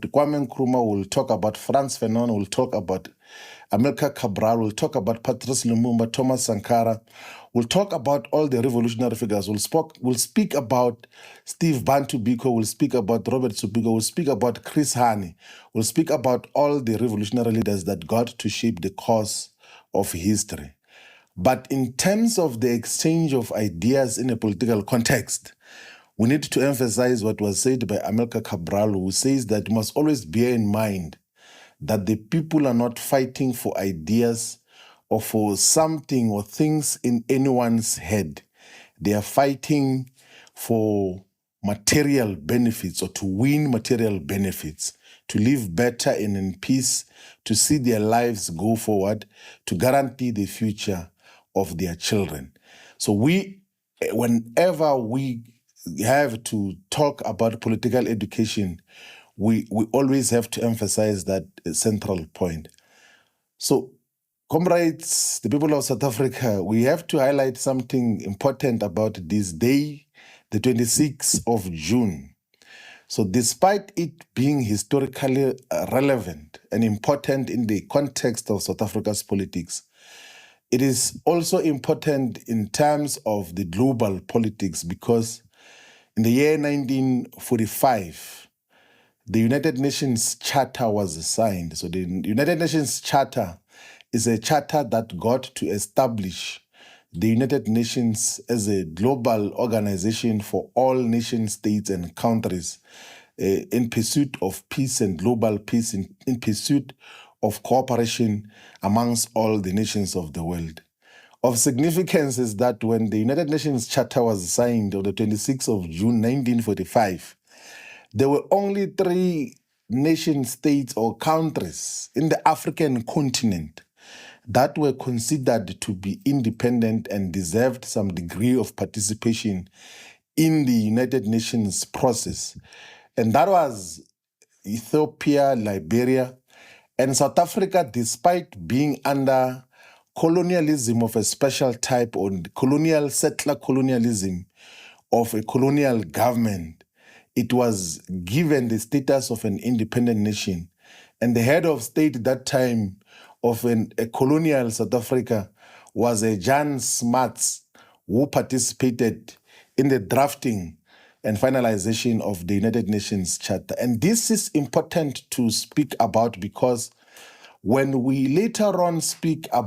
Kwame Nkrumah, we'll talk about Frantz Fanon, we'll talk about Amilcar Cabral, we'll talk about Patrice Lumumba, Thomas Sankara, we'll talk about all the revolutionary figures, we'll speak about Steve Bantu Biko, we'll speak about Robert Subigo, we'll speak about Chris Hani, we'll speak about all the revolutionary leaders that got to shape the course of history. But in terms of the exchange of ideas in a political context, we need to emphasize what was said by Amilcar Cabral, who says that we must always bear in mind that the people are not fighting for ideas or for something or things in anyone's head. They are fighting for material benefits or to win material benefits, to live better and in peace, to see their lives go forward, to guarantee the future of their children. So whenever we have to talk about political education, we always have to emphasize that central point. So, comrades, the people of South Africa, we have to highlight something important about this day, the 26th of June. So despite it being historically relevant and important in the context of South Africa's politics, it is also important in terms of the global politics because in the year 1945, the United Nations Charter was signed. So the United Nations Charter is a charter that got to establish the United Nations as a global organization for all nation states and countries in pursuit of peace and global peace, in pursuit of cooperation amongst all the nations of the world. Of significance is that when the United Nations Charter was signed on the 26th of June 1945, there were only 3 nation states or countries in the African continent that were considered to be independent and deserved some degree of participation in the United Nations process. And that was Ethiopia, Liberia, and South Africa, despite being under colonialism of a special type or colonial settler colonialism of a colonial government, it was given the status of an independent nation. And the head of state at that time of a colonial South Africa was a Jan Smuts, who participated in the drafting and finalization of the United Nations Charter. And this is important to speak about because when we later on speak about